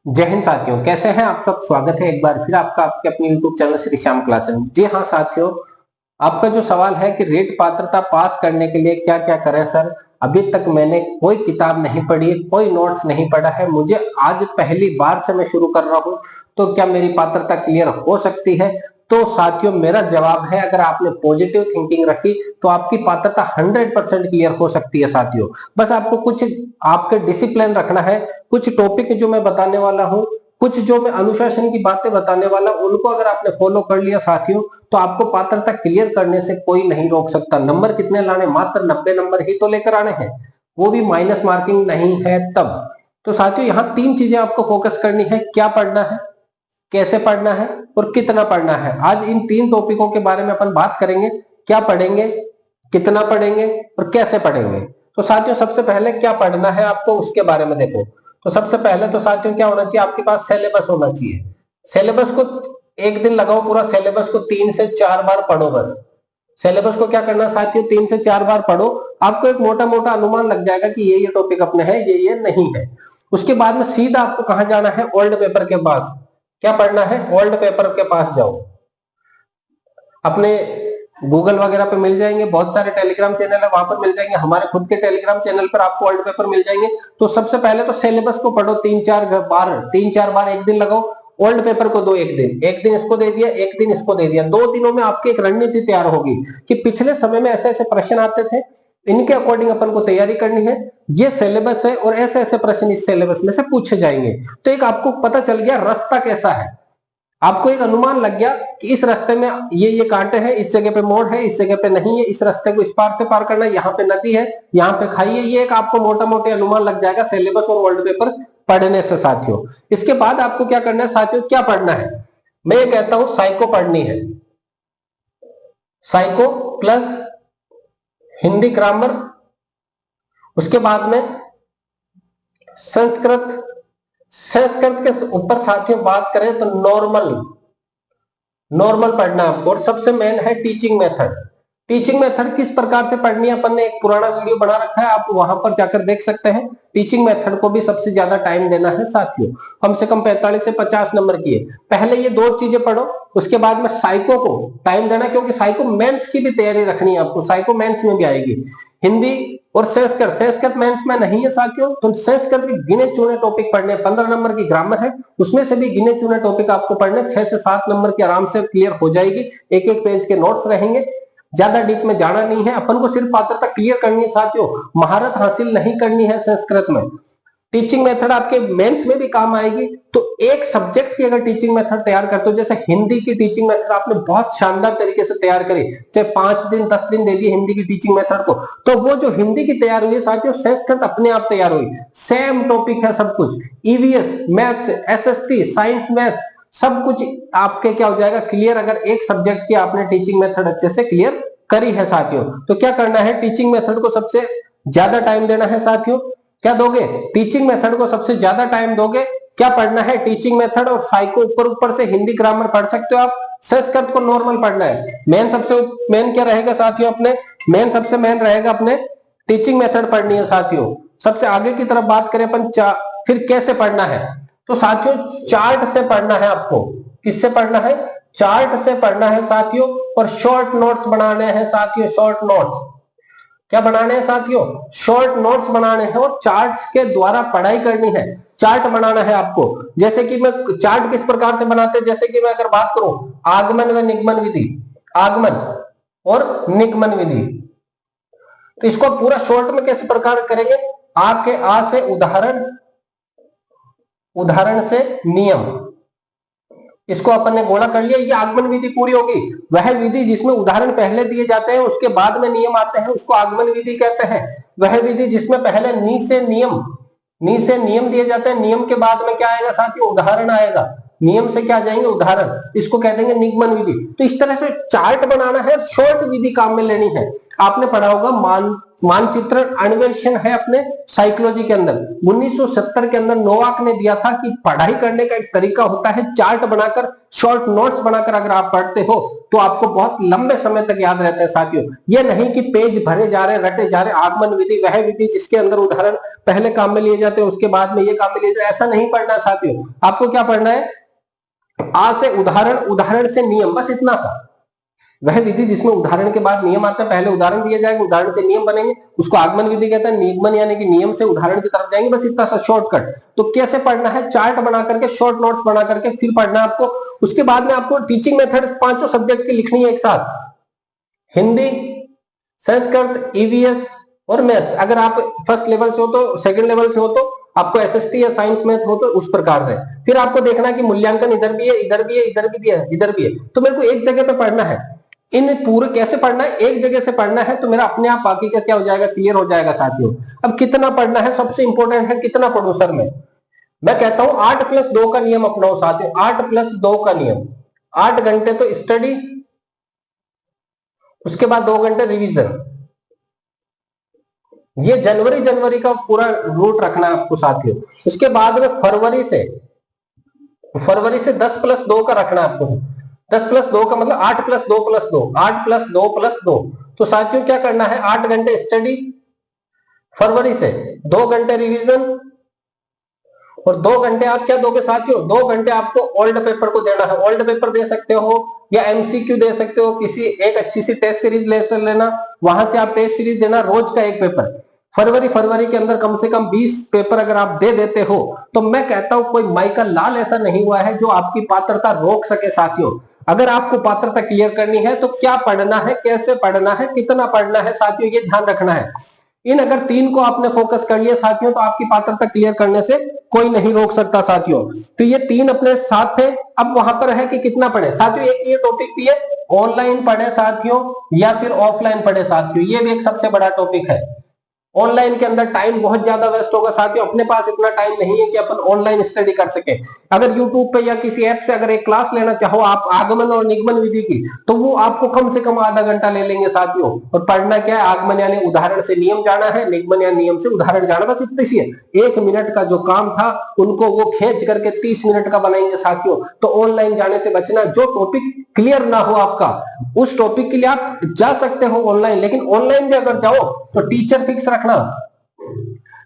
जय हिंद साथियों, कैसे हैं आप सब। स्वागत है एक बार फिर आपका आपके अपने YouTube channel Shri Shyam classes में। जी हाँ साथियों, आपका जो सवाल है कि रेट पात्रता पास करने के लिए क्या क्या करें सर। अभी तक मैंने कोई किताब नहीं पढ़ी, कोई नोट्स नहीं पढ़ा है, मुझे आज पहली बार से मैं शुरू कर रहा हूं, तो क्या मेरी पात्रता क्लियर हो सकती है। तो साथियों मेरा जवाब है, अगर आपने पॉजिटिव थिंकिंग रखी तो आपकी पात्रता 100% क्लियर हो सकती है साथियों। बस आपको कुछ आपके डिसिप्लिन रखना है। कुछ टॉपिक जो मैं बताने वाला हूं, कुछ जो मैं अनुशासन की बातें बताने वाला हूं, उनको अगर आपने फॉलो कर लिया साथियों, तो आपको पात्रता क्लियर करने से कोई नहीं रोक सकता। नंबर कितने लाने, मात्र 90 नंबर ही तो लेकर आने हैं, वो भी माइनस मार्किंग नहीं है तब। तो साथियों यहाँ तीन चीजें आपको फोकस करनी है, क्या पढ़ना है, कैसे पढ़ना है और कितना पढ़ना है। आज इन तीन टॉपिकों के बारे में अपन बात करेंगे, क्या पढ़ेंगे, कितना पढ़ेंगे और कैसे पढ़ेंगे। तो साथियों सबसे पहले क्या पढ़ना है आपको, उसके बारे में देखो। तो सबसे पहले तो साथियों क्या होना चाहिए, आपके पास सिलेबस होना चाहिए। सिलेबस को एक दिन लगाओ, पूरा सिलेबस को 3 से 4 बार पढ़ो। बस सिलेबस को क्या करना साथियों, 3 से 4 बार पढ़ो। आपको एक मोटा मोटा अनुमान लग जाएगा कि ये टॉपिक अपने है, ये नहीं है। उसके बाद में सीधा आपको कहां जाना है, ओल्ड पेपर के पास। क्या पढ़ना है, ओल्ड पेपर के पास जाओ। अपने गूगल वगैरह पे मिल जाएंगे, बहुत सारे टेलीग्राम चैनल है, वहां पर मिल जाएंगे। हमारे खुद के टेलीग्राम चैनल पर आपको ओल्ड पेपर मिल जाएंगे। तो सबसे पहले तो सिलेबस को पढ़ो 3-4 बार एक दिन लगाओ। ओल्ड पेपर को दो, एक दिन इसको दे दिया, एक दिन इसको दे दिया। 2 दिनों में आपकी एक रणनीति तैयार होगी कि पिछले समय में ऐसे ऐसे प्रश्न आते थे, इनके अकॉर्डिंग अपन को तैयारी करनी है। ये सिलेबस है और ऐसे ऐसे प्रश्न इस सिलेबस में से पूछे जाएंगे। तो एक आपको पता चल गया रास्ता कैसा है, आपको एक अनुमान लग गया कि इस रास्ते में ये कांटे हैं, इस जगह पे मोड़ है, इस जगह पे नहीं है, इस रास्ते को इस पार से पार करना है, यहाँ पे नदी है, यहाँ पे खाई है। ये एक आपको मोटा मोटे अनुमान लग जाएगा सिलेबस और वर्ल्ड पेपर पढ़ने से साथियों। इसके बाद आपको क्या करना है साथियों, क्या पढ़ना है, मैं ये कहता हूं साइको पढ़नी है। साइको प्लस हिंदी ग्रामर, उसके बाद में संस्कृत। संस्कृत के ऊपर साथियों बात करें तो नॉर्मल पढ़ना है आपको। और सबसे मेन है टीचिंग मेथड। टीचिंग मेथड किस प्रकार से पढ़नी है, अपन ने एक पुराना वीडियो बना रखा है, आप वहां पर जाकर देख सकते हैं। टीचिंग मेथड को भी सबसे ज्यादा टाइम देना है साथियों, कम से कम 45 से 50 नंबर की है। पहले ये दो चीजें पढ़ो, उसके बाद में साइको को टाइम देना, क्योंकि साइको मेंस की भी तैयारी रखनी है आपको, साइको मेंस में भी आएगी। हिंदी और संस्कृत मेंस में नहीं है साथियों, तो संस्कृत के गिने चुने टॉपिक पढ़ने, 15 नंबर की ग्रामर है, उसमें से भी गिने चुने टॉपिक आपको पढ़ने, 6 से 7 नंबर की आराम से क्लियर हो जाएगी। एक एक पेज के नोट्स रहेंगे, ज्यादा डीप में जाना नहीं है, अपन को सिर्फ पात्रता क्लियर करनी है साथियों, महारत हासिल नहीं करनी है संस्कृत में। टीचिंग मेथड आपके मेंस में भी काम आएगी। तो एक सब्जेक्ट की अगर टीचिंग मेथड तैयार करते हो, जैसे हिंदी की टीचिंग मेथड आपने बहुत शानदार तरीके से तैयार करी, चाहे 5 दिन 10 दिन दे दिए हिंदी की टीचिंग मेथड को, तो वो जो हिंदी की तैयार हुई है साथियों, संस्कृत अपने आप तैयार हुई। सेम टॉपिक है सब कुछ, EVS, maths, SST, science, maths, सब कुछ आपके क्या हो जाएगा क्लियर, अगर एक सब्जेक्ट की आपने टीचिंग मेथड अच्छे से क्लियर करी है साथियों। तो क्या करना है, टीचिंग मेथड को सबसे ज्यादा टाइम देना है साथियों। क्या दोगे, टीचिंग मेथड को सबसे ज्यादा टाइम दोगे। क्या पढ़ना है, टीचिंग मेथड और साइको, ऊपर से हिंदी ग्रामर पढ़ सकते हो आप। संस्कृत को नॉर्मल पढ़ना है। मेन सबसे मेन क्या रहेगा साथियों, अपने मेन सबसे मेन रहेगा अपने टीचिंग मेथड पढ़नी है साथियों। सबसे आगे की तरफ बात करें अपन, फिर कैसे पढ़ना है, तो साथियों चार्ट से पढ़ना है आपको। किससे पढ़ना है, चार्ट से पढ़ना है साथियों। और शॉर्ट नोट्स बनाने हैं साथियों, शॉर्ट नोट। क्या बनाने हैं साथियों, शॉर्ट नोट्स बनाने हैं और चार्ट्स के द्वारा पढ़ाई करनी है। चार्ट बनाना है आपको, जैसे कि मैं चार्ट किस प्रकार से बनाते हैं, जैसे कि मैं अगर बात करूं आगमन व निगमन विधि, आगमन और निगमन विधि, तो इसको पूरा शॉर्ट में कैसे प्रकार करेंगे, आ के आ से उदाहरण, उदाहरण से नियम, इसको अपन ने गोला कर लिया। ये आगमन विधि पूरी होगी। वह विधि जिसमें उदाहरण पहले दिए जाते हैं, उसके बाद में नियम आते हैं, उसको आगमन विधि कहते हैं। वह विधि जिसमें पहले नी से नियम दिए जाते हैं, नियम के बाद में क्या आएगा साथियों, उदाहरण आएगा। नियम से क्या जाएंगे, उदाहरण, इसको कह देंगे निगमन विधि। तो इस तरह से चार्ट बनाना है, शॉर्ट विधि काम में लेनी है। आपने पढ़ा होगा मानचित्रण अन्वेषण है अपने साइकोलॉजी के अंदर। 1970 के अंदर नोवाक ने दिया था कि पढ़ाई करने का एक तरीका होता है चार्ट बनाकर, शॉर्ट नोट्स बनाकर अगर आप पढ़ते हो तो आपको बहुत लंबे समय तक याद रहता है साथियों। ये नहीं कि पेज भरे जा रहे, रटे जा रहे। आगमन विधि वह विधि जिसके अंदर उदाहरण पहले काम में लिए जाते हैं, उसके बाद में ये काम में लिए जाते, ऐसा नहीं पढ़ना साथियों। आपको क्या पढ़ना है, आ से उदाहरण, उदाहरण से नियम, बस इतना सा। वह विधि जिसमें उदाहरण के बाद नियम आता है, पहले उदाहरण दिया जाएगा, उदाहरण से नियम बनेंगे, उसको आगमन विधि कहते हैं। निगमन यानी कि नियम से उदाहरण की तरफ जाएंगे, बस इतना सा शॉर्टकट। तो कैसे पढ़ना है, चार्ट बना करके, शॉर्ट नोट्स बना करके फिर पढ़ना है आपको। उसके बाद में आपको टीचिंग मेथड पांचों सब्जेक्ट की लिखनी है एक साथ, हिंदी, संस्कृत, ईवीएस और मैथ्स। अगर आप फर्स्ट लेवल से हो तो, सेकंड लेवल से हो तो आपको एसएसटी या साइंस मैथ हो तो उस प्रकार से। फिर आपको देखना कि मूल्यांकन इधर भी है, इधर भी है, इधर भी है, इधर भी है। तो मेरे को एक जगह पे पढ़ना है। इन पूरे कैसे पढ़ना है, एक जगह से पढ़ना है तो मेरा अपने आप बाकी का क्या हो जाएगा, क्लियर हो जाएगा साथियों। अब कितना पढ़ना है, सबसे इंपॉर्टेंट है कितना पढ़ूं सर मैं कहता हूं 8+2 का नियम अपनाओ साथियों। 8+2 का नियम, 8 घंटे तो स्टडी, उसके बाद 2 घंटे रिवीजन। ये जनवरी का पूरा रूट रखना है आपको साथियों। उसके बाद में फरवरी से 10+2 का रखना है आपको। 10+2 का मतलब 8+2+2, 8+2+2। तो साथियों क्या करना है, 8 घंटे स्टडी फरवरी से, 2 घंटे रिवीजन और 2 घंटे आप क्या दोगे साथियों, 2 घंटे आपको ओल्ड पेपर को देना है। ओल्ड पेपर दे सकते हो या एमसीक्यू दे सकते हो, किसी एक अच्छी सी टेस्ट सीरीज ले लेना, वहां से आप टेस्ट सीरीज देना, रोज का एक पेपर। फरवरी के अंदर कम से कम 20 पेपर अगर आप दे देते हो तो मैं कहता हूं कोई माइकल लाल ऐसा नहीं हुआ है जो आपकी पात्रता रोक सके साथियों। अगर आपको पात्रता क्लियर करनी है तो क्या पढ़ना है, कैसे पढ़ना है, कितना पढ़ना है साथियों, ये ध्यान रखना है। इन अगर 3 को आपने फोकस कर लिया साथियों तो आपकी पात्रता क्लियर करने से कोई नहीं रोक सकता साथियों। तो ये 3 अपने साथ है। अब वहां पर है कि कितना पढ़े साथियों। एक ये टॉपिक भी है, ऑनलाइन पढ़े साथियों या फिर ऑफलाइन पढ़े साथियों, ये भी एक सबसे बड़ा टॉपिक है। ऑनलाइन के अंदर टाइम बहुत ज्यादा वेस्ट होगा साथियों। अपने पास इतना टाइम नहीं है कि अपन ऑनलाइन स्टडी कर सके। अगर यूट्यूब पे या किसी ऐप से अगर एक क्लास लेना चाहो आप आगमन और निगमन विधि की, तो वो आपको कम से कम आधा घंटा ले लेंगे साथियों। और पढ़ना क्या है, आगमन यानी उदाहरण से नियम जाना है, निगमन या नियम से उदाहरण जाना, बस इतनी सी है। 1 मिनट का जो काम था उनको वो खींच करके 30 मिनट का बनाएंगे साथियों। तो ऑनलाइन जाने से बचना। जो टॉपिक क्लियर ना हो आपका, उस टॉपिक के लिए आप जा सकते हो ऑनलाइन, लेकिन ऑनलाइन भी अगर जाओ तो टीचर फिक्स रखना।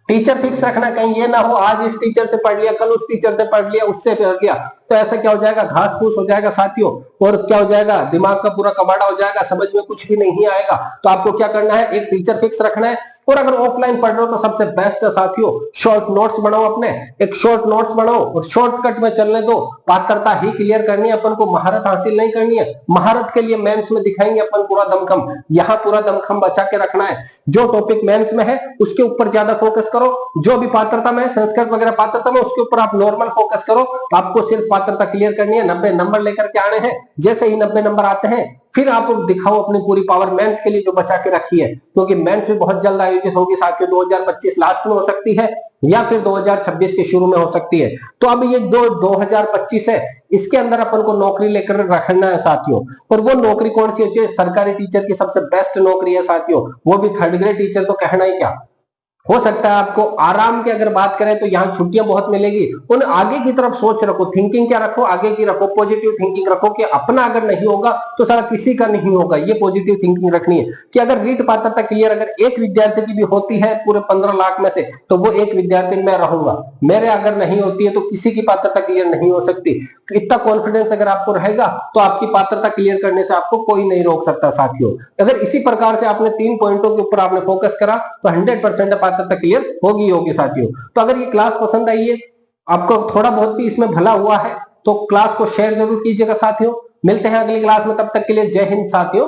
टीचर फिक्स रखना, कहीं ये ना हो आज इस टीचर से पढ़ लिया, कल उस टीचर से पढ़ लिया, उससे पढ़ लिया, तो ऐसा क्या हो जाएगा, घास फूस हो जाएगा साथियों। और क्या हो जाएगा, दिमाग का पूरा कबाड़ा हो जाएगा, समझ में कुछ भी नहीं आएगा। तो आपको क्या करना है, एक टीचर फिक्स रखना है। और अगर ऑफलाइन पढ़ रहे हो तो सबसे बेस्ट है साथियों, शॉर्ट नोट्स बनाओ अपने, एक शॉर्ट नोट्स बनाओ और शॉर्टकट में चलने दो। पात्रता ही क्लियर करनी है अपन को, महारत हासिल नहीं करनी है। महारत के लिए मेंस में दिखाएंगे अपन पूरा दमखम, यहाँ पूरा दमखम बचा के रखना है। जो टॉपिक मेंस में है उसके ऊपर ज्यादा फोकस करो, जो भी पात्रता में संस्कृत वगैरह पात्रता में उसके ऊपर आप नॉर्मल फोकस करो। आपको सिर्फ पात्रता क्लियर करनी है, 90 नंबर लेकर के आने हैं। जैसे ही 90 नंबर आते हैं फिर आप दिखाओ अपनी पूरी पावर मेंस के लिए जो बचा के रखी है, क्योंकि मेंस भी बहुत जल्द आयोजित होगी साथियों। 2025 लास्ट में हो सकती है या फिर 2026 के शुरू में हो सकती है। तो अब ये 2025 है, इसके अंदर अपन को नौकरी लेकर रखना है साथियों। और वो नौकरी कौन सी है, सरकारी टीचर की सबसे बेस्ट नौकरी है साथियों, वो भी 3rd ग्रेड टीचर, तो कहना ही क्या। हो सकता है आपको आराम की अगर बात करें तो यहाँ छुट्टियां बहुत मिलेगी। उन आगे की तरफ सोच रखो, थिंकिंग क्या रखो, आगे की रखो, पॉजिटिव थिंकिंग रखो कि अपना अगर नहीं होगा तो सारा किसी का नहीं होगा। ये पॉजिटिव थिंकिंग रखनी है कि अगर रीट पात्रता क्लियर अगर एक विद्यार्थी की भी होती है पूरे 15 लाख में से, तो वो एक विद्यार्थी मैं रहूंगा। मेरे अगर नहीं होती है तो किसी की पात्रता क्लियर नहीं हो सकती। इतना कॉन्फिडेंस अगर आपको रहेगा तो आपकी पात्रता क्लियर करने से आपको कोई नहीं रोक सकता साथियों। अगर इसी प्रकार से आपने 3 पॉइंटों के ऊपर आपने फोकस करा तो 100% पात्रता क्लियर होगी साथियों। तो अगर ये क्लास पसंद आई है, आपको थोड़ा बहुत भी इसमें भला हुआ है, तो क्लास को शेयर जरूर कीजिएगा साथियों। मिलते हैं अगली क्लास में, तब तक के लिए जय हिंद साथियों।